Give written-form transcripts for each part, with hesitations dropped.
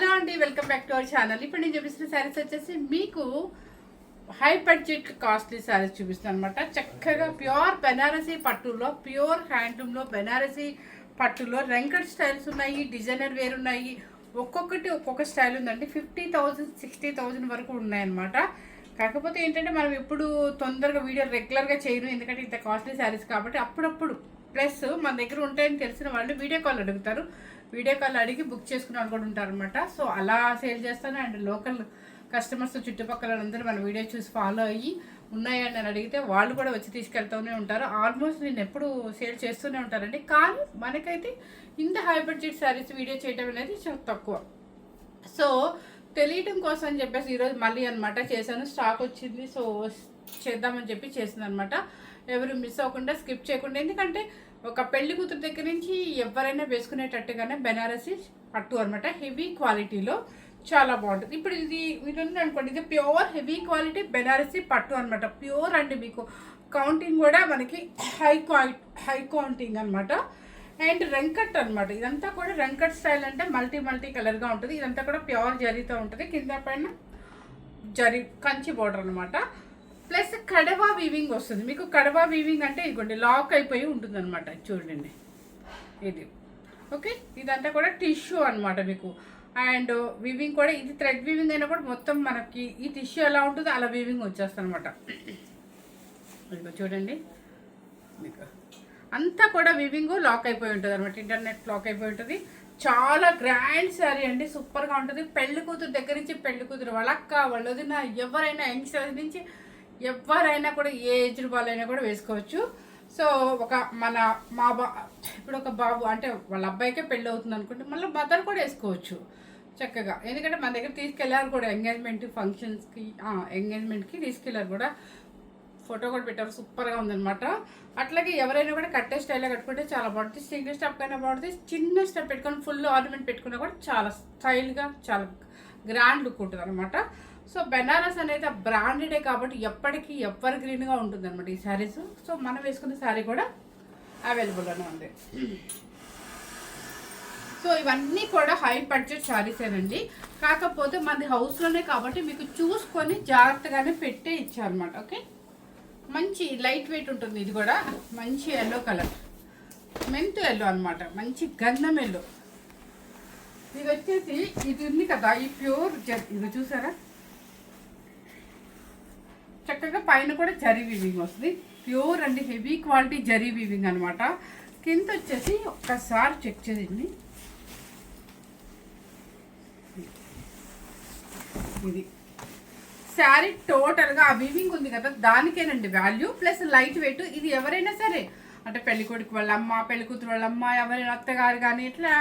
Hello అండి, welcome back to our channel. ఇప్పుడు నేను చూపిస్తున్న శారీస్ వచ్చేసి మీకు హై బడ్జెట్ కాస్ట్లీ శారీస్ చూపిస్తాను అనమాట. చక్కగా ప్యూర్ బెనారసీ పట్టులో, ప్యూర్ హ్యాండ్లూమ్లో బెనారసీ పట్టులో వెంకట్ స్టైల్స్ ఉన్నాయి, డిజైనర్ వేర్ ఉన్నాయి. ఒక్కొక్కటి ఒక్కొక్క స్టైల్ ఉందండి. 50,000 60,000 వరకు ఉన్నాయన్నమాట. కాకపోతే ఏంటంటే మనం ఎప్పుడు తొందరగా వీడియో రెగ్యులర్గా చేయను, ఎందుకంటే ఇంత కాస్ట్లీ శారీస్ కాబట్టి. అప్పుడప్పుడు ప్లస్ మన దగ్గర ఉంటాయని తెలిసిన వాళ్ళు వీడియో కాల్ అడుగుతారు. వీడియో కాల్ అడిగి బుక్ చేసుకుని వాళ్ళు కూడా ఉంటారనమాట. సో అలా సేల్ చేస్తాను. అండ్ లోకల్ కస్టమర్స్ చుట్టుపక్కల అందరూ మన వీడియో చూసి ఫాలో అయ్యి ఉన్నాయని నేను అడిగితే వాళ్ళు కూడా వచ్చి తీసుకెళ్తూనే ఉంటారు. ఆల్మోస్ట్ నేను ఎప్పుడు సేల్ చేస్తూనే ఉంటానండి. కానీ మనకైతే ఇంత హై బడ్జెట్ శారీస్ వీడియో చేయడం అనేది చాలా తక్కువ. సో తెలియటం కోసం అని చెప్పేసి ఈరోజు మళ్ళీ అనమాట చేశాను. స్టాక్ వచ్చింది, సో చేద్దామని చెప్పి చేసింది అనమాట. ఎవరు మిస్ అవ్వకుండా, స్కిప్ చేయకుండా. ఎందుకంటే ఒక పెళ్లి కూతురు దగ్గర నుంచి ఎవరైనా వేసుకునేటట్టుగానే బెనారసీ పట్టు అనమాట. హెవీ క్వాలిటీలో చాలా బాగుంటుంది. ఇప్పుడు ఇది అనుకోండి, ఇది ప్యూర్ హెవీ క్వాలిటీ బెనారసీ పట్టు అనమాట. ప్యూర్ అండి. మీకు కౌంటింగ్ కూడా మనకి హై కౌంటింగ్ అనమాట. అండ్ వెంకట్ అనమాట. ఇదంతా కూడా వెంకట్ స్టైల్ అంటే మల్టీ కలర్గా ఉంటుంది. ఇదంతా కూడా ప్యూర్ జరీతో ఉంటుంది. కింద పైన జరీ కంచి బోర్డర్ అనమాట. ప్లస్ కడవా వీవింగ్ వస్తుంది. మీకు కడవా వీవింగ్ అంటే ఇదిగోండి లాక్ అయిపోయి ఉంటుంది అనమాట. చూడండి ఇది ఓకే. ఇదంతా కూడా టిష్యూ అనమాట మీకు. అండ్ వీవింగ్ కూడా ఇది థ్రెడ్ వీవింగ్ అయినా కూడా మొత్తం మనకి ఈ టిష్యూ ఎలా ఉంటుందో అలా వీవింగ్ వచ్చేస్తుంది అనమాట. ఇదిగో చూడండి, మీకు అంతా కూడా వీవింగ్ లాక్ అయిపోయి ఉంటుంది అనమాట. ఇంటర్నెట్ లాక్ అయిపోయి ఉంటుంది. చాలా గ్రాండ్ శారీ అండి, సూపర్గా ఉంటుంది. పెళ్లి కూతురు దగ్గర నుంచి పెళ్లి కూతురు వాళ్ళక్క వాళ్ళు వదిన ఎవరైనా యంగ్స్టర్స్ నుంచి ఎవరైనా కూడా ఏ ఏజ్ వాళ్ళైనా కూడా వేసుకోవచ్చు. సో ఒక ఇప్పుడు ఒక బాబు అంటే వాళ్ళ అబ్బాయికే పెళ్ళి అవుతుంది అనుకుంటే మళ్ళీ మదర్ కూడా వేసుకోవచ్చు చక్కగా. ఎందుకంటే మన దగ్గర తీసుకెళ్ళారు కూడా ఎంగేజ్మెంట్ ఫంక్షన్స్కి, ఎంగేజ్మెంట్కి తీసుకెళ్ళారు కూడా. ఫోటో కూడా పెట్టారు, సూపర్గా ఉందనమాట. అట్లాగే ఎవరైనా కూడా కట్టే స్టైల్లో కట్టుకుంటే చాలా బాగుంటుంది. సింగిల్ స్టెప్ అయినా బాగుంటుంది, చిన్న స్టెప్ పెట్టుకొని ఫుల్ ఆర్నమెంట్ పెట్టుకున్నా కూడా చాలా స్టైల్గా చాలా గ్రాండ్ లుక్ ఉంటుంది అనమాట. సో బెనారస్ అనేది ఆ బ్రాండెడే కాబట్టి ఎప్పటికీ ఎవర్ గ్రీన్గా ఉంటుంది అనమాట ఈ శారీస్. సో మనం వేసుకున్న శారీ కూడా అవైలబుల్గానే ఉంది. సో ఇవన్నీ కూడా హై బడ్జెట్ శారీసేనండి. కాకపోతే మనది హౌస్లోనే కాబట్టి మీకు చూసుకొని జాగ్రత్తగానే పెట్టే ఇచ్చారనమాట. ఓకే, మంచి లైట్ వెయిట్ ఉంటుంది. ఇది కూడా మంచి ఎల్లో కలర్, మెంతు ఎల్లో అనమాట. మంచి గంధం ఎల్లో. ఇది వచ్చేసి ఇది ఉంది కదా, ఈ ప్యూర్ ఇది చూసారా, చక్కగా పైన కూడా జరీ వీవింగ్ వస్తుంది. ప్యూర్ అండి, హెవీ క్వాలిటీ జరీ వీవింగ్ అనమాట. కింద వచ్చేసి ఒక్కసారి చెక్ చేయండి. ఇది శారీ టోటల్గా ఆ వీవింగ్ ఉంది కదా దానికేనండి వాల్యూ. Plus light weight. ఇది ఎవరైనా సరే అంటే పెళ్లి కొడుకు వాళ్ళ అమ్మ, పెళ్లి కూతురు వాళ్ళ అమ్మ, ఎవరైనా అత్తగారు కానీ ఇట్లా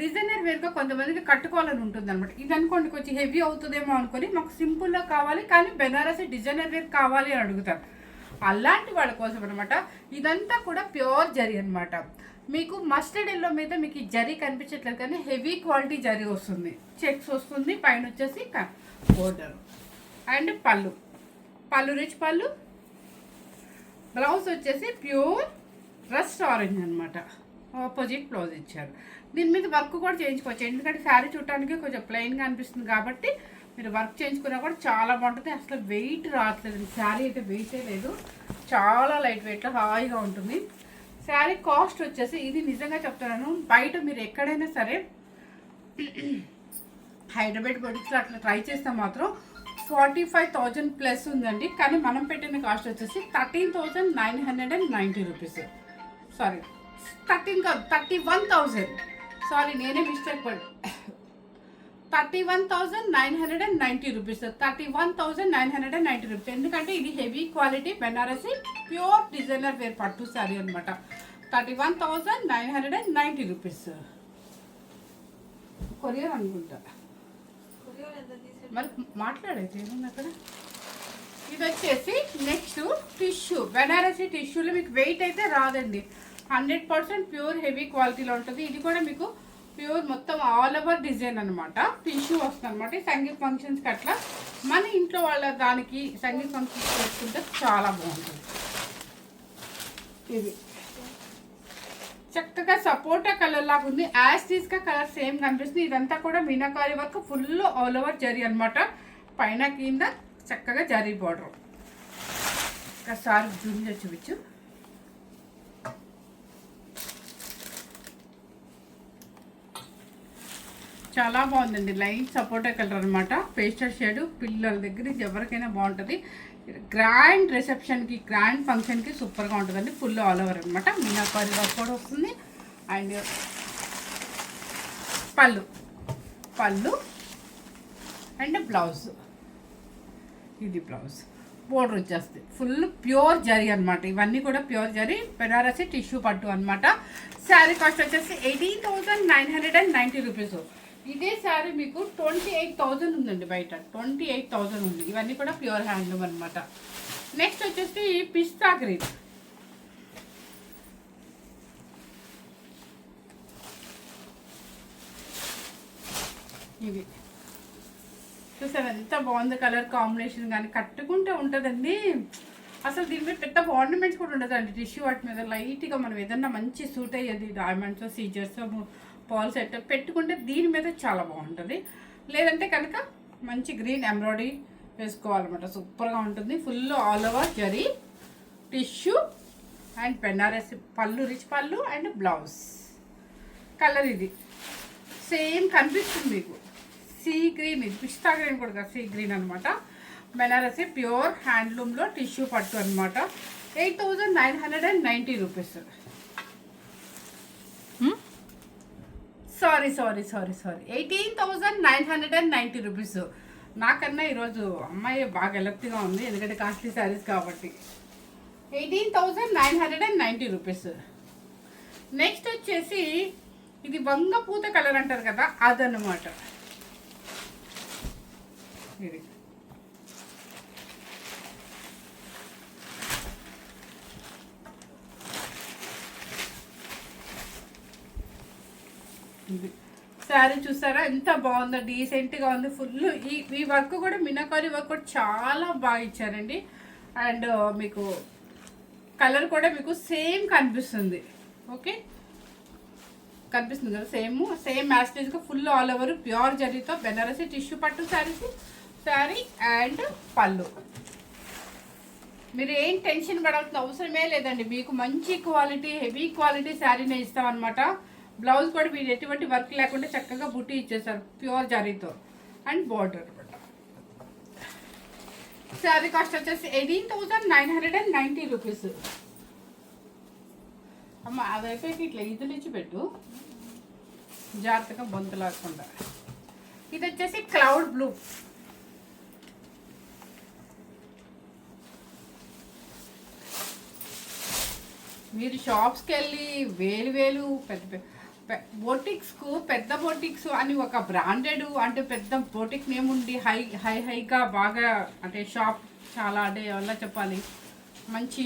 డిజైనర్ వేర్గా కొంతమందికి కట్టుకోవాలని ఉంటుంది అనమాట. ఇది అనుకోండి కొంచెం హెవీ అవుతుందేమో అనుకొని మాకు సింపుల్గా కావాలి కానీ బెనారసీ డిజైనర్ వేర్ కావాలి అని అడుగుతారు. అలాంటి వాళ్ళ కోసం అనమాట. ఇదంతా కూడా ప్యూర్ జరీ అనమాట. మీకు మస్టర్డ్ ఎల్లో మీద మీకు ఈ జరీ కనిపించట్లేదు కానీ హెవీ క్వాలిటీ జరీ వస్తుంది. చెక్స్ వస్తుంది. పైన వచ్చేసి బోర్డర్ అండ్ పళ్ళు రిచ్ పళ్ళు. బ్లౌజ్ వచ్చేసి ప్యూర్ రస్ట్ ఆరెంజ్ అనమాట. ఆపోజిట్ బ్లౌజ్ ఇచ్చారు. దీని మీద వర్క్ కూడా చేయించుకోవచ్చు. ఎందుకంటే శారీ చూడటానికి కొంచెం ప్లెయిన్గా అనిపిస్తుంది కాబట్టి మీరు వర్క్ చేయించుకున్నా కూడా చాలా బాగుంటుంది. అసలు వెయిట్ రావట్లేదు. శారీ అయితే వెయిటే లేదు, చాలా లైట్ వెయిట్లో హాయిగా ఉంటుంది. శారీ కాస్ట్ వచ్చేసి ఇది నిజంగా చెప్తున్నాను, బయట మీరు ఎక్కడైనా సరే హైదరాబాద్ బొటిక్స్లో అట్లా ట్రై చేస్తే మాత్రం 45,000 ప్లస్ ఉందండి. కానీ మనం పెట్టిన కాస్ట్ వచ్చేసి 13,990 రూపీస్. సారీ 31,000. సారీ నేనే మిస్టేక్ పడి 31,990 రూపీస్. 31,990 రూపీస్. ఎందుకంటే ఇది heavy quality Banarasi pure designer wear పట్టు శారీ అనమాట. 31,990 రూపీస్. కొరియర్ అనుకుంటా, మరి మాట్లాడేది ఏముంది అక్కడ. ఇది వచ్చేసి నెక్స్ట్ టిష్యూ, బెనారసీ టిష్యూలో మీకు వెయిట్ అయితే రాదండి. 100% ప్యూర్ హెవీ క్వాలిటీలో ఉంటుంది. ఇది కూడా మీకు ప్యూర్ మొత్తం ఆల్ ఓవర్ డిజైన్ అనమాట. టిష్యూ వస్తుంది అనమాట. సంగీత్ ఫంక్షన్స్కి అట్లా మన ఇంట్లో వాళ్ళ దానికి సంగీత్ ఫంక్షన్స్ చేసుకుంటే చాలా బాగుంటుంది. ఇది చక్కగా సపోటా కలర్ లాగా ఉంది. యాజ్ టీస్గా కలర్ సేమ్ కనిపిస్తుంది. ఇదంతా కూడా meenakari work full all over zari అనమాట. పైన కింద చక్కగా జరీ బార్డర్. ఒకసారి జూమ్ చేసి చూపించు. చాలా బాగుందండి. లైట్ సపోటా కలర్ అనమాట. పేస్టల్ షేడ్ పిల్లల దగ్గర ఎవరికైనా బాగుంటుంది. గ్రాండ్ రిసెప్షన్కి గ్రాండ్ ఫంక్షన్కి సూపర్గా ఉంటుందండి. ఫుల్ ఆల్ ఓవర్ అనమాట. మీనాకారి వర్క్ కూడా వస్తుంది. అండ్ పళ్ళు అండ్ బ్లౌజ్. ఇది బ్లౌజ్. బోర్డర్ వచ్చేస్తుంది. ఫుల్ ప్యూర్ జరీ అనమాట. ఇవన్నీ కూడా ప్యూర్ జరీ బెనారసి టిష్యూ పట్టు అనమాట. శారీ కాస్ట్ వచ్చేసి 18,990 రూపీస్. ఇదే శారీ మీకు 28,000 ఉందండి. బయట 28,000 ఉంది. ఇవన్నీ కూడా ప్యూర్ హ్యాండ్లూమ్ అనమాట. నెక్స్ట్ వచ్చేసి పిస్తా గ్రీన్. ఇది చూసారు ఎంత బాగుంది కలర్ కాంబినేషన్. కానీ కట్టుకుంటే ఉంటుందండి. అసలు దీని మీద పెద్ద ఆర్నమెంట్స్ కూడా ఉండదండి. టిష్యూ వాటి మీద లైట్గా మనం ఏదన్నా మంచి సూట్ అయ్యేది డైమండ్స్ సీజర్స్ పాల్ సెట్ పెట్టుకుంటే దీని మీద చాలా బాగుంటుంది. లేదంటే కనుక మంచి గ్రీన్ ఎంబ్రాయిడరీ వేసుకోవాలన్నమాట. సూపర్గా ఉంటుంది. Full all over zari tissue and Banarasi పళ్ళు, రిచ్ పళ్ళు అండ్ బ్లౌజ్. కలర్ ఇది సేమ్ కనిపిస్తుంది మీకు. Sea green. ఇది పిస్తా గ్రీన్ కూడా సీ గ్రీన్ అనమాట. బెనారసి ప్యూర్ హ్యాండ్లూమ్లో టిష్యూ పట్టు అనమాట. 8,990 రూపీస్. Sorry 18,990 rupees. నాకన్నా ఈరోజు అమ్మాయి బాగా ఎలక్ట్గా ఉంది, ఎందుకంటే కాస్ట్లీ శారీస్ కాబట్టి. 18,990 రూపీస్. నెక్స్ట్ వచ్చేసి ఇది వంగపూత కలర్ అంటారు కదా, అదనమాట. ఇది శారీ చూసారా ఎంత బాగుందో, డీసెంట్గా ఉంది. ఫుల్ ఈ వర్క్ కూడా మీనాకారి వర్క్ కూడా చాలా బాగా ఇచ్చారండి. అండ్ మీకు కలర్ కూడా మీకు సేమ్ కనిపిస్తుంది. ఓకే, కనిపిస్తుంది కదా, సేమ్ మ్యాస్టేజ్గా ఫుల్ ఆల్ ఓవర్ ప్యూర్ జరీతో బెనారసి టిష్యూ పట్టు శారీ అండ్ పళ్ళు. మీరు ఏం టెన్షన్ పడాల్సిన అవసరమే లేదండి. మీకు మంచి క్వాలిటీ హెవీ క్వాలిటీ శారీనే ఇస్తామన్నమాట. బ్లౌజ్ కూడా మీరు ఎటువంటి వర్క్ లేకుండా చక్కగా బుట్టి ఇచ్చేసారు ప్యూర్ జరీతో అండ్ బార్డర్ అనమాట. శారీ కాస్ట్ వచ్చేసి 18,990 రూపీస్. అమ్మ అదైపోయి ఇట్లా ఇదిలు ఇచ్చి పెట్టు, జాగ్రత్తగా బొంత లేకుండా. ఇది వచ్చేసి క్లౌడ్ బ్లూ. మీరు షాప్స్కి వెళ్ళి వేలు బోటిక్స్కు పెద్ద బోటిక్స్ అని ఒక బ్రాండెడ్ అంటే పెద్ద బోటిక్ నేమ్ ఉండి హైగా బాగా అంటే షాప్ చాలా అంటే ఎలా చెప్పాలి మంచి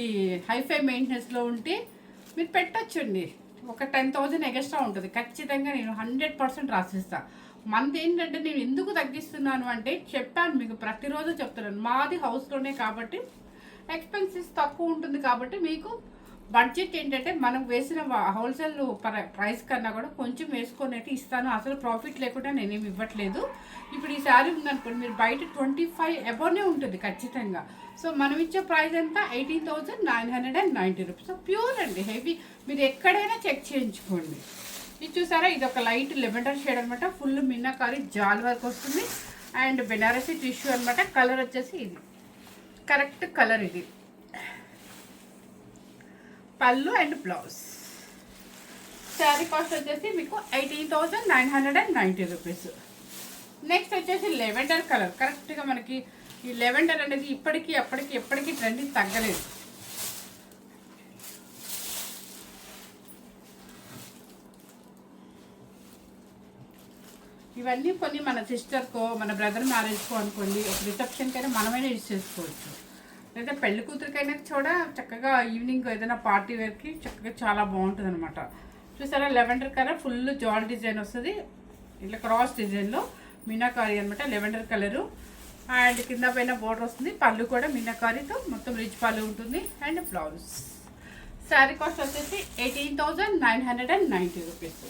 హైఫై మెయింటెనెన్స్లో ఉంటే మీరు పెట్టచ్చండి. ఒక 10,000 ఎక్స్ట్రా ఉంటుంది ఖచ్చితంగా. నేను 100% రాసిస్తాను. మనది ఏంటంటే నేను ఎందుకు తగ్గిస్తున్నాను అంటే చెప్పాను మీకు, ప్రతిరోజు చెప్తున్నాను. మాది హౌస్లోనే కాబట్టి ఎక్స్పెన్సెస్ తక్కువ ఉంటుంది. కాబట్టి మీకు బడ్జెట్ ఏంటంటే మనం వేసిన హోల్సేల్ ప్రైస్ కన్నా కూడా కొంచెం వేసుకొని అయితే ఇస్తాను. అసలు ప్రాఫిట్ లేకుండా నేనేమి ఇవ్వట్లేదు. ఇప్పుడు ఈ శారీ ఉందనుకోండి, మీరు బయట 25 అబోనే ఉంటుంది ఖచ్చితంగా. సో మనం ఇచ్చే ప్రైస్ ఎంత 18,990 రూపీస్. ప్యూర్ అండి, హెవీ. మీరు ఎక్కడైనా చెక్ చేయించుకోండి. ఇది చూసారా, ఇది ఒక లైట్ లెవెండర్ షేడ్ అనమాట. ఫుల్ మీనాకారి జాల్ వర్క్ వస్తుంది అండ్ బెనారసి టిష్యూ అనమాట. కలర్ వచ్చేసి ఇది కరెక్ట్ కలర్. ఇది పళ్ళు అండ్ బ్లౌజ్. శారీ కాస్ట్ వచ్చేసి మీకు 18,990 రూపీస్. నెక్స్ట్ వచ్చేసి లెవెండర్ కలర్. కరెక్ట్గా మనకి ఈ లెవెండర్ అనేది ఇప్పటికీ ఎప్పటికీ ట్రెండింగ్ తగ్గలేదు. ఇవన్నీ కొన్ని మన సిస్టర్కో మన బ్రదర్ మ్యారేజ్కో అనుకోండి, ఒక రిసెప్షన్కైనా మనమైనా యూజ్ చేసుకోవచ్చు. లేదా పెళ్లి కూతురికైనా కూడా చక్కగా ఈవినింగ్ ఏదైనా పార్టీ వేర్కి చక్కగా చాలా బాగుంటుంది అనమాట. చూసారా, లెవెండర్ కలర్ ఫుల్ జాల్ డిజైన్ వస్తుంది. ఇట్లా క్రాస్ డిజైన్లో మీనాకారి అనమాట. లెవెండర్ కలరు అండ్ కింద పైన బోర్డర్ వస్తుంది. పళ్ళు కూడా మీనాకారితో మొత్తం రిచ్ పళ్ళు ఉంటుంది అండ్ బ్లౌజ్. శారీ కాస్ట్ వచ్చేసి 18,990 రూపీస్.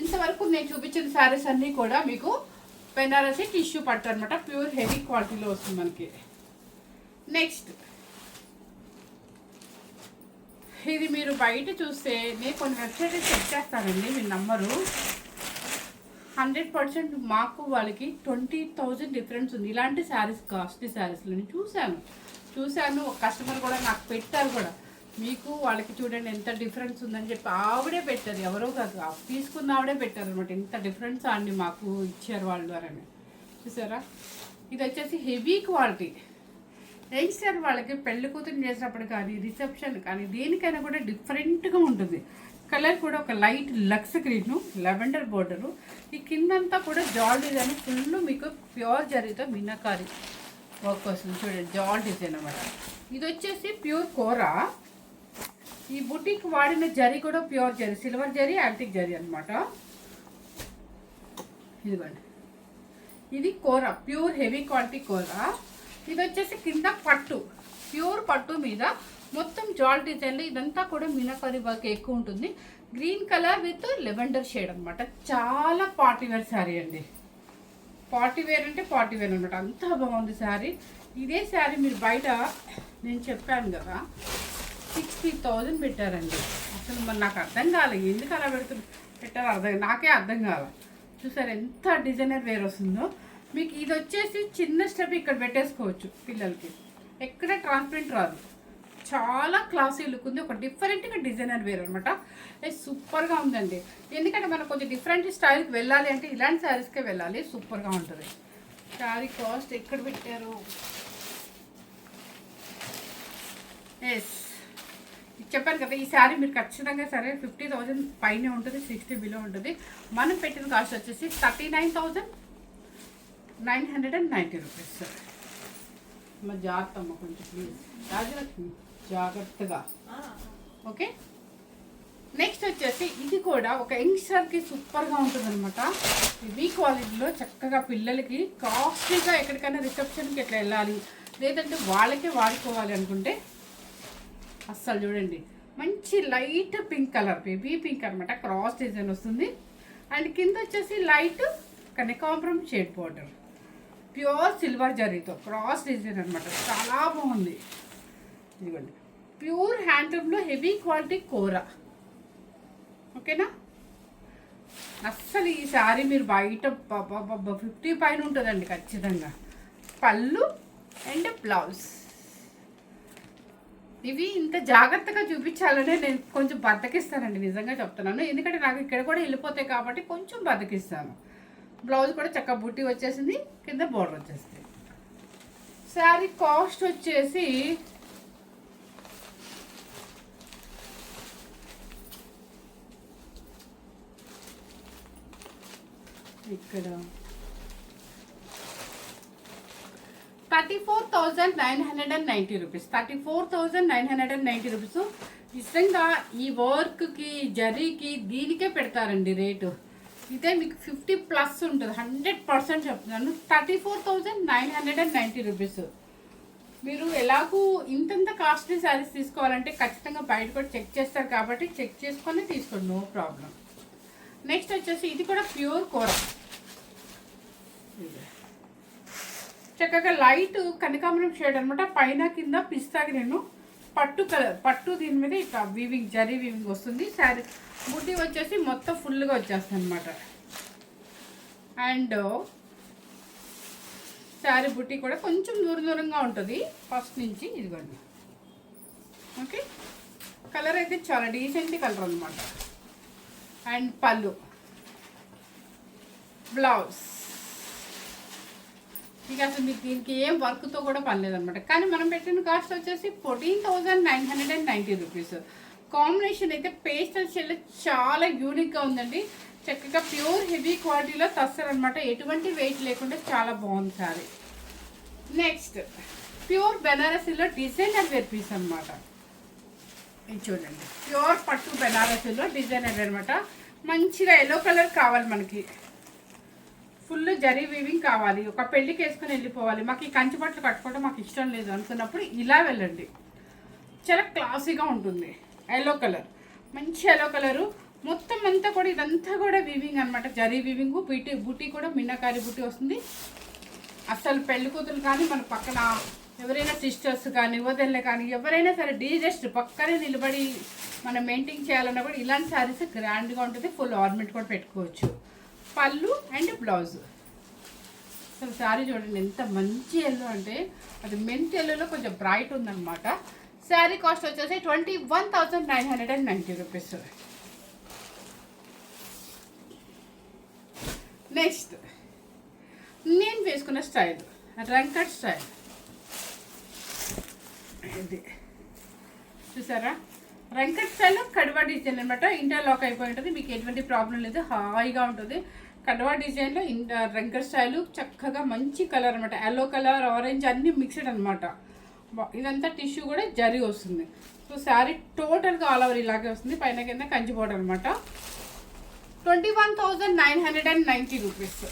ఇంతవరకు నేను చూపించిన శారీస్ అన్నీ కూడా మీకు బెనారసి టిష్యూ పట్టు అనమాట. ప్యూర్ హెవీ క్వాలిటీలో వస్తుంది మనకి. నెక్స్ట్ ఇది మీరు బయట చూస్తే నేను కొన్ని వెబ్సైట్ చెక్ చేస్తానండి, మీరు నమ్మరు. 100% మాకు వాళ్ళకి 20,000 డిఫరెన్స్ ఉంది ఇలాంటి శారీస్, కాస్ట్లీ శారీస్లో. నేను చూశాను ఒక కస్టమర్ కూడా నాకు పెట్టారు కూడా, మీకు వాళ్ళకి చూడండి ఎంత డిఫరెన్స్ ఉందని చెప్పి ఆవిడే పెట్టారు, ఎవరో కాదు తీసుకున్న ఆవిడే పెట్టారు అనమాట. ఎంత డిఫరెన్స్ అండి మాకు ఇచ్చారు వాళ్ళు అని. చూసారా, ఇది వచ్చేసి హెవీ క్వాలిటీ. యంగ్స్టర్ వాళ్ళకి పెళ్లి కూతురు చేసినప్పుడు కానీ రిసెప్షన్ కానీ దేనికైనా కూడా డిఫరెంట్గా ఉంటుంది. కలర్ కూడా ఒక లైట్ లక్స్ గ్రీను, లెవెండర్ బోర్డరు. ఈ కిందంతా కూడా జాల్ డిజైన్ ఫుల్ మీకు ప్యూర్ జరీతో మీనాకారి వర్క్ వస్తుంది. చూడండి జాల్ డిజైన్ అన్నమాట. ఇది వచ్చేసి ప్యూర్ కోరా. ఈ బుటీకి వాడిన జరీ కూడా pure zari, silver zari, antique zari అనమాట. ఇదిగోండి, ఇది కోరా, ప్యూర్ హెవీ క్వాలిటీ కోరా. ఇది వచ్చేసి కింద పట్టు, ప్యూర్ పట్టు మీద మొత్తం జాల్ డిజైన్లో ఇదంతా కూడా మీనాకరీ వర్క్ ఎక్కువ ఉంటుంది. Green colour with lavender shade అనమాట. చాలా పార్టీ వేర్ శారీ అండి. పార్టీ వేర్ అంటే పార్టీ వేర్ అనమాట. అంతా బాగుంది శారీ. ఇదే శారీ మీరు బయట నేను చెప్పాను కదా 60,000 పెట్టారండి. అసలు మరి నాకు అర్థం కాలేదు ఎందుకు అలా పెట్టారు, నాకే అర్థం కాలేదు. చూసారు ఎంత డిజైనర్ వేర్ వస్తుందో. మీకు ఇది వచ్చేసి చిన్న స్టెప్ ఇక్కడ పెట్టేసుకోవచ్చు పిల్లలకి, ఎక్కడ ట్రాన్స్పరెంట్ రాదు. చాలా క్లాసీ లుక్ ఉంది, ఒక డిఫరెంట్గా డిజైనర్ వేర్ అనమాట. అది సూపర్గా ఉందండి. ఎందుకంటే మనం కొంచెం డిఫరెంట్ స్టైల్కి వెళ్ళాలి అంటే ఇలాంటి శారీస్కే వెళ్ళాలి, సూపర్గా ఉంటుంది. శారీ కాస్ట్ ఎక్కడ పెట్టారు? ఎస్, చెప్పాను కదా ఈ శారీ మీరు ఖచ్చితంగా సరే 50,000 పైనే ఉంటుంది, 60 బిలో ఉంటుంది. మనం పెట్టిన కాస్ట్ వచ్చేసి 39,990 రూపీస్. మా జాగ్రత్త అమ్మ కొంచెం ప్లీజ్, రాజలక్ష్మి జాగ్రత్తగా. ఓకే, నెక్స్ట్ వచ్చేసి ఇది కూడా ఒక యంగ్స్టర్కి సూపర్గా ఉంటుంది అనమాట. హెవీ క్వాలిటీలో చక్కగా పిల్లలకి కాస్ట్లీగా ఎక్కడికైనా రిసెప్షన్కి ఎట్లా వెళ్ళాలి లేదంటే వాళ్ళకే వాడుకోవాలి అనుకుంటే అస్సలు చూడండి, మంచి light pink colour, baby pink అనమాట. క్రాస్ డిజైన్ వస్తుంది. అండ్ కింద వచ్చేసి లైట్ కనకాంబరం షేడ్ బార్డర్, ప్యూర్ సిల్వర్ జరీతో క్రాస్ డిజైన్ అనమాట. చాలా బాగుంది. ఇదిగోండి, ప్యూర్ హ్యాండ్లూమ్లో హెవీ క్వాలిటీ కోరా. ఓకేనా, అస్సలు ఈ శారీ మీరు బయట 50 పైన ఉంటుందండి ఖచ్చితంగా. పళ్ళు అండ్ బ్లౌజ్ ఇవి ఇంత జాగ్రత్తగా చూపించాలనే నేను కొంచెం బద్దకిస్తానండి, నిజంగా చెప్తున్నాను. ఎందుకంటే నాకు ఇక్కడ కూడా వెళ్ళిపోతాయి కాబట్టి కొంచెం బద్దకిస్తాను. బ్లౌజ్ కూడా చక్కగా బుట్టి వచ్చేసింది, కింద బోర్డర్ వచ్చేసింది. శారీ కాస్ట్ వచ్చేసి ఇక్కడ 34,990 రూపీస్. 34,990 రూపీస్. నిజంగా ఈ వర్క్కి జరీకి దీనికే పెడతారండి రేటు. ఇదే మీకు 50+ ఉంటుంది, 100% చెప్తున్నాను. 34,990 రూపీస్. మీరు ఎలాగూ ఇంతంత కాస్ట్లీ శారీస్ తీసుకోవాలంటే ఖచ్చితంగా బయట కూడా చెక్ చేస్తారు కాబట్టి చెక్ చేసుకొని తీసుకోండి, నో ప్రాబ్లం. నెక్స్ట్ వచ్చేసి ఇది కూడా ప్యూర్ కోర, చక్కగా లైట్ కనకాంబరం షేడ్ అనమాట. పైన కింద పిస్తా గ్రీన్ పట్టు కలర్, పట్టు దీని మీద ఇట్లా వీవింగ్, జరీ వీవింగ్ వస్తుంది. శారీ బుట్టి వచ్చేసి మొత్తం ఫుల్గా వచ్చేస్తుంది అనమాట. అండ్ శారీ బుట్టి కూడా కొంచెం దూరంగా ఉంటుంది ఫస్ట్ నుంచి. ఇదిగోండి, ఓకే. కలర్ అయితే చాలా డీసెంట్ కలర్ అనమాట. అండ్ పళ్ళు, బ్లౌజ్. ఇక అసలు మీకు దీనికి ఏం వర్క్తో కూడా పని లేదనమాట. కానీ మనం పెట్టిన కాస్ట్ వచ్చేసి 14,990 రూపీస్. కాంబినేషన్ అయితే పేస్టల్ షేడ్ చాలా యూనిక్గా ఉందండి. చక్కగా ప్యూర్ హెవీ క్వాలిటీలో తస్తారనమాట, ఎటువంటి వెయిట్ లేకుండా చాలా బాగుంది సారీ. నెక్స్ట్ ప్యూర్ బెనారసీలో డిజైనర్ వేర్ పీస్ అనమాట. ఇది చూడండి, ప్యూర్ పట్టు బెనారసీలో డిజైనర్ వేర్ అనమాట. మంచిగా ఎల్లో కలర్ కావాలి మనకి, ఫుల్ జరీ వీవింగ్ కావాలి, ఒక పెళ్ళికి వేసుకొని వెళ్ళిపోవాలి, మాకు ఈ కంచి బట్టలు కట్టుకోవడం మాకు ఇష్టం లేదు అనుకున్నప్పుడు ఇలా వెళ్ళండి. చాలా క్లాసీగా ఉంటుంది. ఎల్లో కలర్, మంచి ఎల్లో కలరు. మొత్తం అంతా కూడా ఇదంతా కూడా వీవింగ్ అనమాట, జరీ వీవింగ్. బుట్టి కూడా మిన్నకారి బుట్టి వస్తుంది. అసలు పెళ్లి కూతురు కానీ మన పక్కన ఎవరైనా సిస్టర్స్ కానీ వదిలే కానీ ఎవరైనా సరే డీజెస్ట్ పక్కనే నిలబడి మనం మెయింటైన్ చేయాలన్నా కూడా ఇలాంటి శారీస్ గ్రాండ్గా ఉంటుంది. ఫుల్ ఆర్నమెంట్ కూడా పెట్టుకోవచ్చు. పళ్ళు అండ్ బ్లౌజ్. అసలు శారీ చూడండి ఎంత మంచి ఎల్లో అంటే, అది మెంత్ ఎల్లోలో కొంచెం బ్రైట్ ఉందన్నమాట. శారీ కాస్ట్ వచ్చేసి 21,990 రూపీస్. నెక్స్ట్ నేను వేసుకున్న స్టైల్ రంకట్ స్టైల్. ఇది చూసారా, రంకట్ స్టైల్లో కడవా డిజైన్ అనమాట. ఇంటర్లాక్ అయిపోయి ఉంటుంది, మీకు ఎటువంటి ప్రాబ్లం లేదు, హాయిగా ఉంటుంది. కడవా డిజైన్లో రంకట్ స్టైల్ చక్కగా మంచి కలర్ అనమాట. ఎల్లో కలర్, ఆరెంజ్ అన్నీ మిక్స్డ్ అనమాట. ఇదంతా టిష్యూ కూడా జరీ వస్తుంది. సో శారీ టోటల్గా ఆల్ ఓవర్ ఇలాగే వస్తుంది. పైన కింద కంచి బోర్డర్ అనమాట. 21,990 రూపీస్.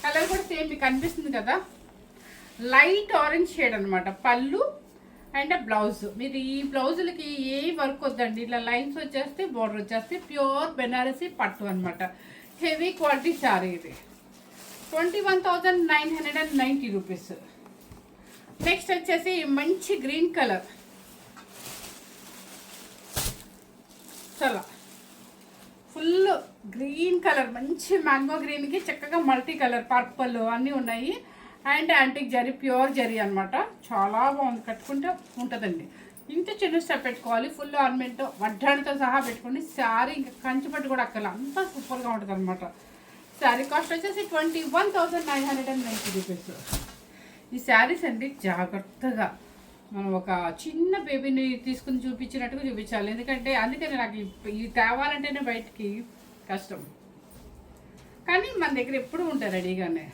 కలర్ కూడా సేమ్ మీకు అనిపిస్తుంది కదా, లైట్ ఆరెంజ్ షేడ్ అనమాట. Pallu and blouse. మీరు ఈ బ్లౌజులకి ఏ వర్క్ వద్దండి, ఇట్లా లైన్స్ వచ్చేస్తే బోర్డర్ వచ్చేస్తే ప్యూర్ బెనారసీ పట్టు అనమాట. హెవీ క్వాలిటీ శారీ ఇది. 21,990 రూపీస్. నెక్స్ట్ వచ్చేసి మంచి గ్రీన్ కలర్, చాలా ఫుల్ గ్రీన్ కలర్, మంచి మ్యాంగో గ్రీన్కి చక్కగా మల్టీ కలర్ పర్పుల్ అన్నీ ఉన్నాయి. And antique zari, pure zari అనమాట. చాలా బాగుంది, కట్టుకుంటే ఉంటుందండి. ఇంత చిన్న స్టెప్ పెట్టుకోవాలి, ఫుల్ ఆర్నమెంట్ వడ్డాడితో సహా పెట్టుకోండి. శారీ ఇంకా కంచిపట్టు కూడా అక్కల అంతా సూపర్గా ఉంటుంది అనమాట. శారీ కాస్ట్ వచ్చేసి 21,990 రూపీస్. ఈ శారీస్ అండి జాగ్రత్తగా మనం ఒక చిన్న బేబీని తీసుకుని చూపించినట్టుగా చూపించాలి. ఎందుకంటే అందుకని నాకు ఇది తేవాలంటేనే బయటికి కష్టం, కానీ మన దగ్గర ఎప్పుడు ఉంటాయి రెడీగానే.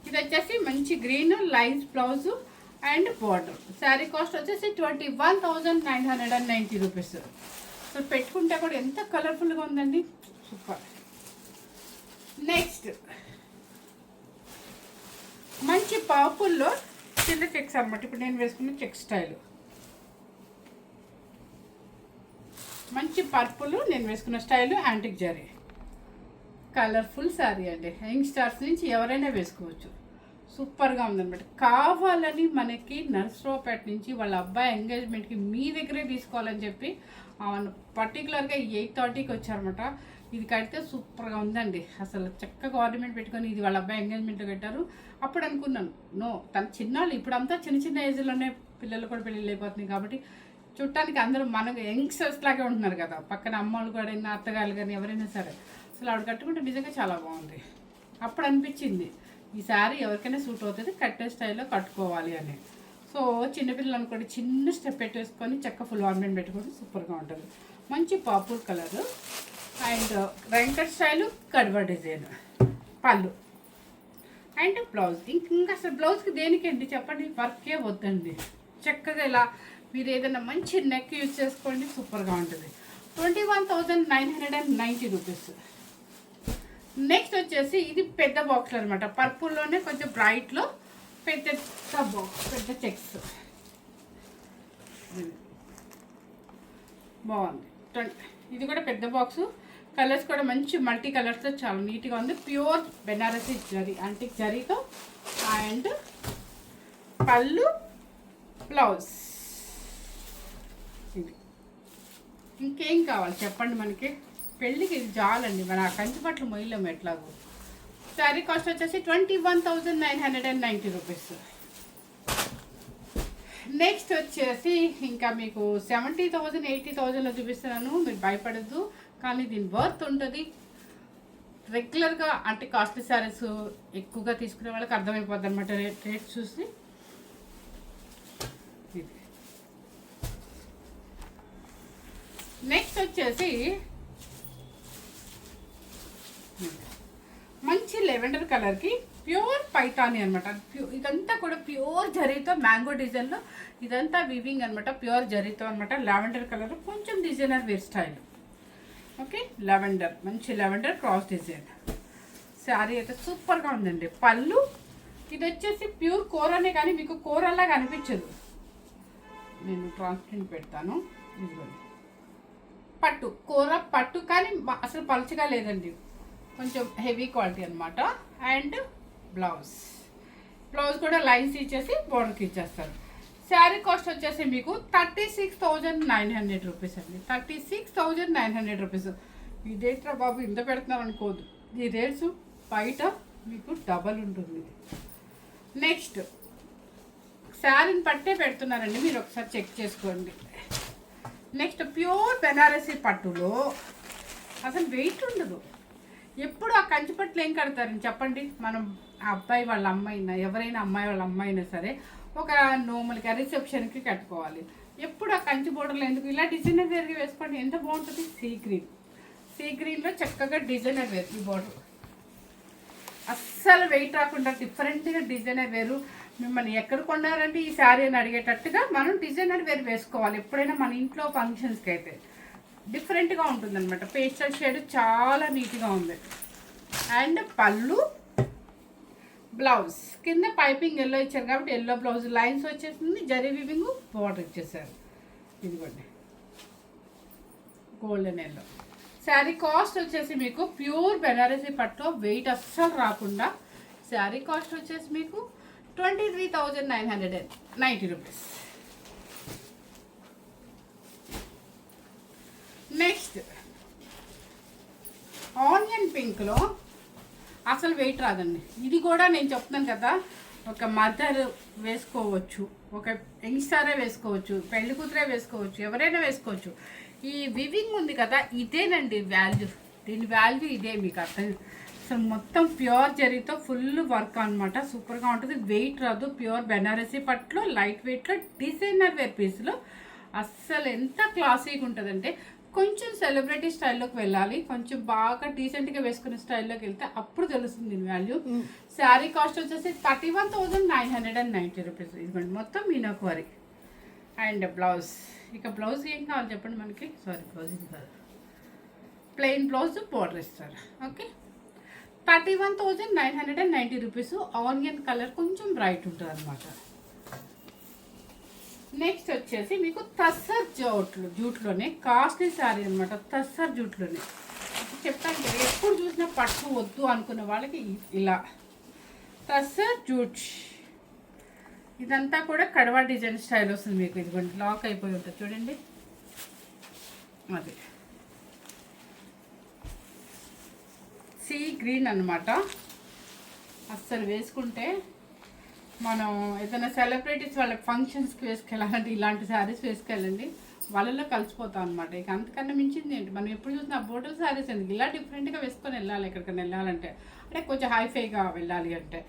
ఇది వచ్చేసి మంచి green lines blouse and border. Sari cost వచ్చేసి 21,990 రూపీస్. సో పెట్టుకుంటే కూడా ఎంత కలర్ఫుల్గా ఉందండి, సూపర్. నెక్స్ట్ మంచి పర్పుల్లో చిన్న చెక్స్ అనమాట. ఇప్పుడు నేను వేసుకున్న చెక్ స్టైల్, మంచి పర్పుల్ నేను వేసుకున్న style antique zari. Colourful sari అండి, యంగ్స్టర్స్ నుంచి ఎవరైనా వేసుకోవచ్చు. సూపర్గా ఉందన్నమాట. కావాలని మనకి నర్సరావుపేట నుంచి వాళ్ళ అబ్బాయి ఎంగేజ్మెంట్కి మీ దగ్గరే తీసుకోవాలని చెప్పి పర్టికులర్గా 8:30కి వచ్చారనమాట. ఇది కడితే సూపర్గా ఉందండి. అసలు చక్కగా ఆర్నమెంట్ పెట్టుకొని ఇది వాళ్ళ అబ్బాయి ఎంగేజ్మెంట్లో పెట్టారు. అప్పుడు అనుకున్నాను, నో తను చిన్నాళ్ళు, ఇప్పుడు అంతా చిన్న చిన్న ఏజ్లోనే పిల్లలు కూడా పెళ్ళిళ్ళు అయిపోతున్నాయి కాబట్టి చుట్టానికి అందరూ మనకు యంగ్స్టర్స్ లాగే ఉంటున్నారు కదా. పక్కన అమ్మలు కూడా అత్తగారు కానీ ఎవరైనా సరే అసలు ఆవిడ కట్టుకుంటే నిజంగా చాలా బాగుంది. అప్పుడు అనిపించింది ఈ శారీ ఎవరికైనా సూట్ అవుతుంది, కట్టే స్టైల్లో కట్టుకోవాలి అని. సో చిన్నపిల్లలు అనుకోండి, చిన్న స్టెప్ పెట్టేసుకొని చక్క ఫుల్ ఆర్నమెంట్ పెట్టుకొని సూపర్గా ఉంటుంది. మంచి purple colour and Venkat style కడవ డిజైన్. Pallu and blouse. ఇంకా అసలు బ్లౌజ్కి దేనికండి చెప్పండి, వర్కే వద్దండి. చక్కగా ఇలా మీరు ఏదైనా మంచి నెక్ యూజ్ చేసుకోండి, సూపర్గా ఉంటుంది. 21,990 రూపీస్. నెక్స్ట్ వచ్చేసి ఇది పెద్ద బాక్స్లో అనమాట. పర్పుల్లోనే కొంచెం బ్రైట్లో పెద్ద బాక్స్, పెద్ద చెక్స్ బాగుంది. ఇది కూడా పెద్ద బాక్సు. కలర్స్ కూడా మంచి మల్టీ కలర్స్తో చాలా నీట్గా ఉంది. ప్యూర్ బెనారసీ జరీ, యాంటిక్ జరీతో. అండ్ పళ్ళు బ్లౌజ్. ఇది ఇంకేం కావాలి చెప్పండి, మనకి పెళ్ళికి ఇది చాలండి. మన కంచిపట్లు మొయ్యలేము ఎట్లాగో. శారీ కాస్ట్ వచ్చేసి 21,990 రూపీస్. నెక్స్ట్ వచ్చేసి ఇంకా మీకు 70,000 80,000లో చూపిస్తున్నాను, మీరు భయపడద్దు. కానీ దీని వర్త్ ఉంటుంది. రెగ్యులర్గా అంటే కాస్ట్లీ శారీస్ ఎక్కువగా తీసుకునే వాళ్ళకి అర్థమైపోద్ది అనమాట రేట్ చూసి. నెక్స్ట్ వచ్చేసి మంచి లెవెండర్ కలర్కి ప్యూర్ పైతాని అనమాట. ఇదంతా కూడా ప్యూర్ జరీతో మ్యాంగో డిజైన్లో ఇదంతా వివింగ్ అనమాట. ప్యూర్ జరీతో అనమాట. లావెండర్ కలర్ కొంచెం designer wear style. Okay, lavender, మంచి లెవెండర్ క్రాస్ డిజైన్. శారీ అయితే సూపర్గా ఉందండి. పళ్ళు ఇది వచ్చేసి ప్యూర్ కోరానే కానీ మీకు కోరల్లాగా అనిపించదు. నేను ట్రాన్స్పరెంట్ పెడతాను. ఇదిగోండి పట్టు కూర పట్టు, కానీ అసలు పలుచగా లేదండి, కొంచెం హెవీ క్వాలిటీ అనమాట. అండ్ బ్లౌజ్ కూడా లైన్స్ ఇచ్చేసి బోర్డర్కి ఇచ్చేస్తారు. శారీ కాస్ట్ వచ్చేసి మీకు 36,900 రూపీస్ అండి. 36,900 రూపీస్. ఈ రేట్రా బాబు ఇంత పెడుతున్నారు అనుకోదు, ఈ రేట్స్ బయట మీకు డబల్ ఉంటుంది. నెక్స్ట్ శారీని పట్టే పెడుతున్నారండి, మీరు ఒకసారి చెక్ చేసుకోండి. నెక్స్ట్ ప్యూర్ బెనారసీ పట్టులో అసలు వెయిట్ ఉండదు. ఎప్పుడు ఆ కంచిపట్లు ఏం కడతారని చెప్పండి, మనం ఆ అబ్బాయి వాళ్ళ అమ్మాయినా ఎవరైనా అమ్మాయి వాళ్ళ అమ్మాయినా సరే ఒక నోమల్గా రిసెప్షన్కి కట్టుకోవాలి. ఎప్పుడు ఆ కంచి బోర్డర్లో ఎందుకు, ఇలా డిజైనర్ వేర్గా వేసుకోండి, ఎంత బాగుంటుంది. సీ గ్రీన్లో చక్కగా డిజైనర్ వేర్. ఈ బోర్డర్ అస్సలు వెయిట్ రాకుండా డిఫరెంట్గా డిజైనర్ వేరు. మిమ్మల్ని ఎక్కడ కొన్నారంటే ఈ శారీ అని అడిగేటట్టుగా మనం డిజైనర్ వేర్ వేసుకోవాలి ఎప్పుడైనా మన ఇంట్లో ఫంక్షన్స్కి. అయితే డిఫరెంట్గా ఉంటుంది అనమాట. పేస్టల్ షేడ్ చాలా నీట్గా ఉంది. అండ్ పళ్ళు, బ్లౌజ్ కింద పైపింగ్ ఎల్లో ఇచ్చారు కాబట్టి ఎల్లో బ్లౌజ్ లైన్స్ వచ్చేసింది, జరీ వివింగ్ బార్డర్ ఇచ్చేసారు. ఇదిగోండి గోల్డెన్ ఎల్లో. శారీ కాస్ట్ వచ్చేసి మీకు ప్యూర్ బెనారసీ పట్టు, వెయిట్ అస్సలు రాకుండా శారీ కాస్ట్ వచ్చేసి మీకు 23,990 రూపీస్. నెక్స్ట్ ఆనియన్ పింక్లో అసలు వెయిట్ రాదండి. ఇది కూడా నేను చెప్తున్నాను కదా, ఒక మదర్ వేసుకోవచ్చు, ఒక యంగ్స్టరే వేసుకోవచ్చు, పెళ్లి కూతురే వేసుకోవచ్చు, ఎవరైనా వేసుకోవచ్చు. ఈ వివింగ్ ఉంది కదా, ఇదేనండి వాల్యూ, దీని వాల్యూ ఇదే. మీకు అర్థం, అసలు మొత్తం ప్యూర్ జరీతో ఫుల్ వర్క్ అనమాట. సూపర్గా ఉంటుంది, వెయిట్ రాదు. ప్యూర్ బెనారసీ పట్టులో లైట్ వెయిట్లో డిజైనర్ వేర్ పీస్లో అస్సలు ఎంత క్లాసీగా ఉంటుందంటే, కొంచెం సెలబ్రిటీ స్టైల్లోకి వెళ్ళాలి, కొంచెం బాగా డీసెంట్గా వేసుకునే స్టైల్లోకి వెళ్తే అప్పుడు తెలుస్తుంది దీని వాల్యూ. శారీ కాస్ట్ వచ్చేసి 31,990 రూపీస్. ఇదిగోండి మొత్తం మీనాకువరి. అండ్ బ్లౌజ్, ఇక బ్లౌజ్ ఏం కావాలి చెప్పండి మనకి, సారీ బ్లౌజ్ ఇది కాదు, ప్లెయిన్ బ్లౌజ్ బోర్డర్ ఇస్తారు. Okay, 31,990 rupees. ఆనియన్ కలర్ కొంచెం బ్రైట్ ఉంటుంది అనమాట. నెక్స్ట్ వచ్చేసి మీకు తస్సర్ జూట్లోనే కాస్ట్లీ శారీ అనమాట. తస్సర్ జూట్లోనే చెప్తాను కదా, ఎప్పుడు చూసినా పట్టు వద్దు అనుకున్న వాళ్ళకి ఇలా తస్సర్ జూట్. ఇదంతా కూడా కడవా డిజైన్ స్టైల్ వస్తుంది మీకు. ఇదిగోండి లాక్ అయిపోయి ఉంటుంది చూడండి, అది సీ గ్రీన్ అనమాట. అస్సలు వేసుకుంటే మనం ఏదైనా సెలబ్రిటీస్ వాళ్ళ ఫంక్షన్స్కి వేసుకెళ్ళాలంటే ఇలాంటి శారీస్ వేసుకెళ్ళండి, వాళ్ళలో కలిసిపోతాం అనమాట. ఇక అంతకన్నా మించింది ఏంటి, మనం ఎప్పుడు చూసినా బోర్డర్ శారీస్ ఎందుకు, ఇలా డిఫరెంట్గా వేసుకొని వెళ్ళాలి ఎక్కడికైనా వెళ్ళాలంటే, అంటే కొంచెం హైఫైగా వెళ్ళాలి అంటే.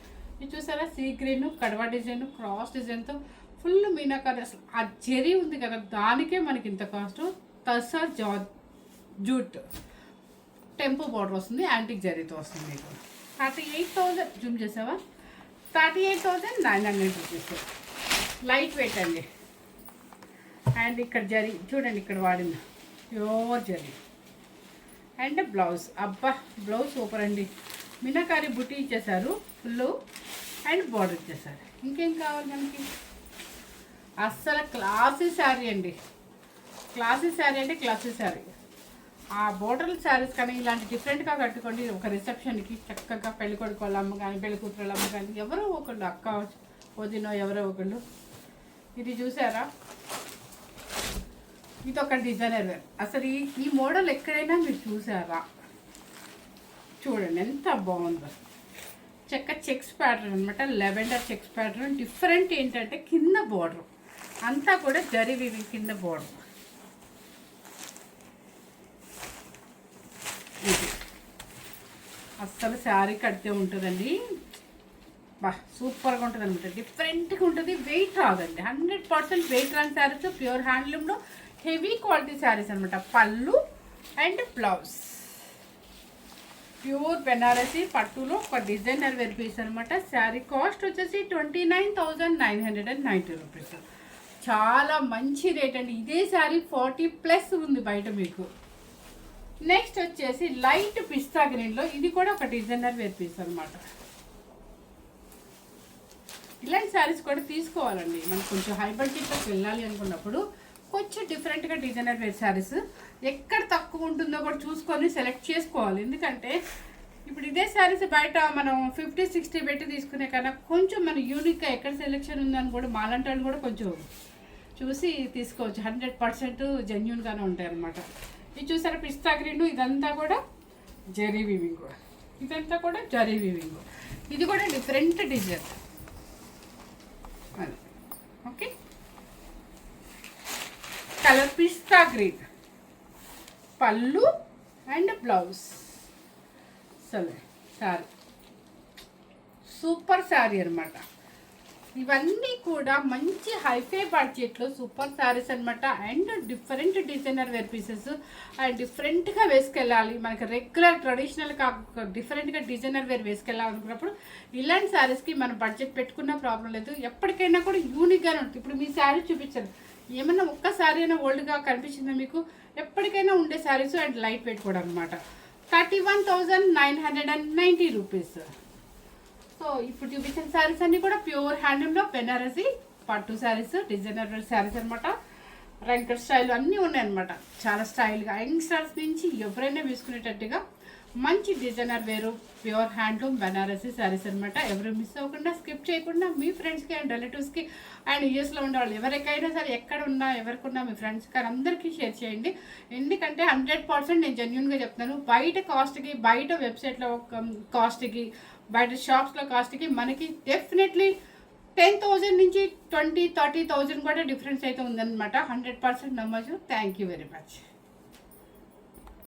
ఇది చూసారా, సీ గ్రీన్ కడవా డిజైన్ క్రాస్ డిజైన్తో ఫుల్ మీనాకారి. అసలు ఆ జరీ ఉంది కదా, దానికే మనకి ఇంత cost. Tussar jute tempo border వస్తుంది, యాంటిక్ జరీతో వస్తుంది మీకు. 38,000 జూమ్ చేసావా, 38,900 రూపీస్. లైట్ వెయిట్ అండి. అండ్ ఇక్కడ జరీ చూడండి, ఇక్కడ వాడింది ప్యూర్ జరీ. అండ్ బ్లౌజ్, అబ్బా బ్లౌజ్ సూపర్ అండి. మీనాకారి బుట్టి ఇచ్చేసారు ఫుల్, అండ్ బార్డర్ ఇచ్చేసారు. ఇంకేం కావాలి మనకి, అస్సలు క్లాసీ శారీ అండి. క్లాసీ శారీ అంటే క్లాసీ శారీ. ఆ బోర్డర్ శారీస్ కానీ ఇలాంటి డిఫరెంట్గా కట్టుకోండి ఒక రిసెప్షన్కి. చక్కగా పెళ్లి కొడుకు వాళ్ళ అమ్మ కానీ పెళ్లి కూతురు అమ్మ కానీ ఎవరో ఒకళ్ళు, అక్క వదినో ఎవరో ఒకళ్ళు. ఇది చూసారా, ఇది ఒక డిజైనర్ వేర్. అసలు ఈ మోడల్ ఎక్కడైనా మీరు చూసారా, చూడండి ఎంత బాగుందో. చెక్స్ ప్యాటర్న్ అనమాట, లెవెండర్ చెక్స్ ప్యాటర్న్. డిఫరెంట్ ఏంటంటే కింద బోర్డర్ అంతా కూడా జరీ వీవింగ్ కింద బోర్డర్. ఇది అస్సలు శారీ కడితే ఉంటుందండి, బా సూపర్గా ఉంటుంది అనమాట. డిఫరెంట్గా ఉంటుంది, వెయిట్ రాదండి. 100% వెయిట్ రాని శారీస్, ప్యూర్ హ్యాండ్లూమ్లో హెవీ క్వాలిటీ శారీస్ అనమాట. Pallu and blouse pure Banarasi పట్టులో ఒక డిజైనర్ వేర్ పీస్ అనమాట. శారీ కాస్ట్ వచ్చేసి 29,990 రూపీస్. చాలా మంచి రేట్ అండి. ఇదే శారీ 40+ ఉంది బయట మీకు. నెక్స్ట్ వచ్చేసి లైట్ పిస్తా గ్రీన్లో, ఇది కూడా ఒక డిజైనర్ వేర్ పీస్ అనమాట. ఇలాంటి శారీస్ కూడా తీసుకోవాలండి. మనకు కొంచెం హై బడ్జెట్లోకి వెళ్ళాలి అనుకున్నప్పుడు కొంచెం డిఫరెంట్గా డిజైనర్ వేర్ శారీస్ ఎక్కడ తక్కువ ఉంటుందో కూడా చూసుకొని సెలెక్ట్ చేసుకోవాలి. ఎందుకంటే ఇప్పుడు ఇదే శారీస్ బయట మనం 50-60 పెట్టి తీసుకునే కన్నా కొంచెం మన యూనిక్గా ఎక్కడ సెలెక్షన్ ఉందని కూడా మాలాంటి వాళ్ళు కూడా కొంచెం చూసి తీసుకోవచ్చు. 100% జెన్యూన్గానే ఉంటాయి అన్నమాట. ఇది చూసారా పిస్తా గ్రీన్, ఇదంతా కూడా జరీ వీవింగ్, కూడా ఇదంతా కూడా జరీ వీవింగ్. ఇది కూడా డిఫరెంట్ డిజైన్. ఓకే, కలర్ పిస్తా గ్రీన్, పళ్ళు అండ్ బ్లౌజ్. సరే శారీ సూపర్ శారీ అనమాట. ఇవన్నీ కూడా మంచి హైఫై బడ్జెట్లో సూపర్ శారీస్ అనమాట. And different designer wear pieces and డిఫరెంట్గా వేసుకెళ్ళాలి. మనకి రెగ్యులర్ ట్రెడిషనల్ కాక డిఫరెంట్గా డిజైనర్ వేర్ వేసుకెళ్ళాలనుకున్నప్పుడు ఇలాంటి శారీస్కి మనం బడ్జెట్ పెట్టుకున్న ప్రాబ్లం లేదు. ఎప్పటికైనా కూడా యూనిక్గానే ఉంటుంది. ఇప్పుడు మీ శారీ చూపించారు, ఏమన్నా ఒక్క శారీ అయినా ఓల్డ్గా కనిపించిందా మీకు? ఎప్పటికైనా ఉండే శారీస్ అండ్ లైట్ వెయిట్ కూడా అనమాట. 31,990 రూపీస్. సో ఇప్పుడు చూపించిన శారీస్ అన్నీ కూడా ప్యూర్ హ్యాండ్లూమ్లో బెనారసి పట్టు శారీస్, డిజైనర్ శారీస్ అనమాట. రంకర్ స్టైల్ అన్నీ ఉన్నాయన్నమాట. చాలా స్టైల్గా యంగ్స్టర్స్ నుంచి ఎవరైనా వేసుకునేటట్టుగా మంచి డిజైనర్ వేరు ప్యూర్ హ్యాండ్లూమ్ బెనారసి శారీస్ అనమాట. ఎవరు మిస్ అవ్వకుండా స్కిప్ చేయకుండా మీ ఫ్రెండ్స్కి అండ్ రిలేటివ్స్కి అండ్ యూఎస్లో ఉండే వాళ్ళు ఎవరికైనా సరే ఎక్కడ ఉన్నా ఎవరికున్నా మీ ఫ్రెండ్స్ కానీ అందరికీ షేర్ చేయండి. ఎందుకంటే 100% నేను జెన్యూన్గా చెప్తాను. బయట కాస్ట్కి, బయట వెబ్సైట్లో కాస్ట్కి, బయట షాప్స్లో కాస్ట్కి మనకి డెఫినెట్లీ 10,000 నుంచి 20-30,000 కూడా డిఫరెన్స్ అయితే ఉందన్నమాట. 100% నమ్మచ్చు. Thank you very much.